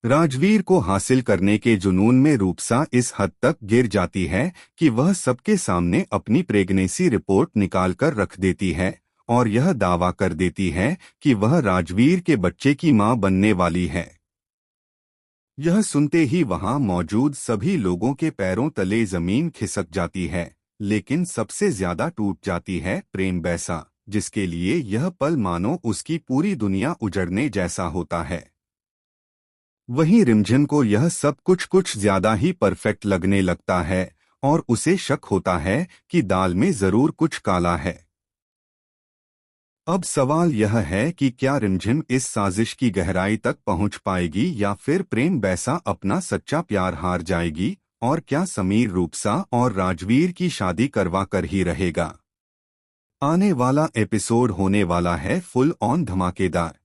राजवीर को हासिल करने के जुनून में रूपसा इस हद तक गिर जाती है कि वह सबके सामने अपनी प्रेगनेंसी रिपोर्ट निकालकर रख देती है और यह दावा कर देती है कि वह राजवीर के बच्चे की मां बनने वाली है। यह सुनते ही वहां मौजूद सभी लोगों के पैरों तले जमीन खिसक जाती है, लेकिन सबसे ज्यादा टूट जाती है प्रेम बैसा, जिसके लिए यह पल मानो उसकी पूरी दुनिया उजड़ने जैसा होता है। वहीं रिमझिम को यह सब कुछ ज्यादा ही परफेक्ट लगने लगता है और उसे शक होता है कि दाल में जरूर कुछ काला है। अब सवाल यह है कि क्या रिमझिम इस साजिश की गहराई तक पहुंच पाएगी या फिर प्रेम बैसा अपना सच्चा प्यार हार जाएगी, और क्या समीर रूपसा और राजवीर की शादी करवा कर ही रहेगा। आने वाला एपिसोड होने वाला है फुल ऑन धमाकेदार।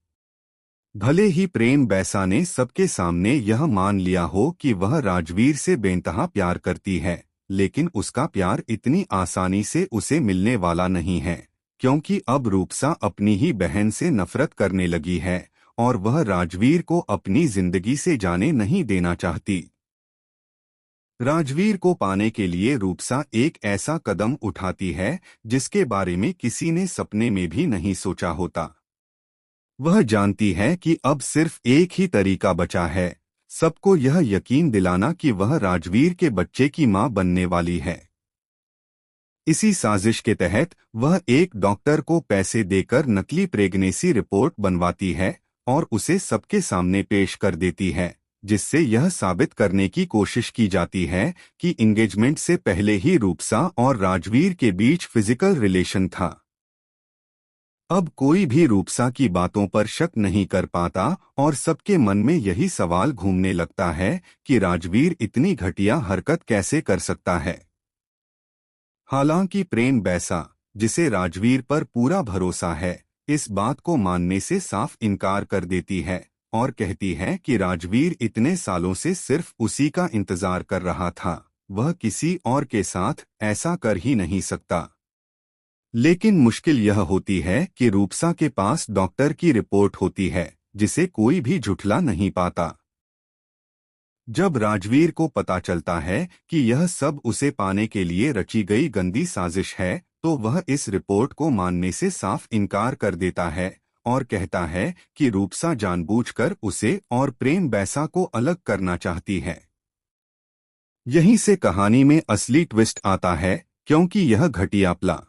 भले ही प्रेम बैसा ने सबके सामने यह मान लिया हो कि वह राजवीर से बेइंतहा प्यार करती है, लेकिन उसका प्यार इतनी आसानी से उसे मिलने वाला नहीं है, क्योंकि अब रूपसा अपनी ही बहन से नफरत करने लगी है और वह राजवीर को अपनी जिंदगी से जाने नहीं देना चाहती। राजवीर को पाने के लिए रूपसा एक ऐसा कदम उठाती है जिसके बारे में किसी ने सपने में भी नहीं सोचा होता। वह जानती है कि अब सिर्फ एक ही तरीका बचा है, सबको यह यकीन दिलाना कि वह राजवीर के बच्चे की मां बनने वाली है। इसी साजिश के तहत वह एक डॉक्टर को पैसे देकर नकली प्रेगनेंसी रिपोर्ट बनवाती है और उसे सबके सामने पेश कर देती है, जिससे यह साबित करने की कोशिश की जाती है कि एंगेजमेंट से पहले ही रूपसा और राजवीर के बीच फिजिकल रिलेशन था। अब कोई भी रूपसा की बातों पर शक नहीं कर पाता और सबके मन में यही सवाल घूमने लगता है कि राजवीर इतनी घटिया हरकत कैसे कर सकता है। हालांकि प्रेम बैसा, जिसे राजवीर पर पूरा भरोसा है, इस बात को मानने से साफ इनकार कर देती है और कहती है कि राजवीर इतने सालों से सिर्फ उसी का इंतजार कर रहा था, वह किसी और के साथ ऐसा कर ही नहीं सकता। लेकिन मुश्किल यह होती है कि रूपसा के पास डॉक्टर की रिपोर्ट होती है जिसे कोई भी झुठला नहीं पाता। जब राजवीर को पता चलता है कि यह सब उसे पाने के लिए रची गई गंदी साजिश है, तो वह इस रिपोर्ट को मानने से साफ इनकार कर देता है और कहता है कि रूपसा जानबूझकर उसे और प्रेम बैसा को अलग करना चाहती है। यहीं से कहानी में असली ट्विस्ट आता है, क्योंकि यह घटिया प्लान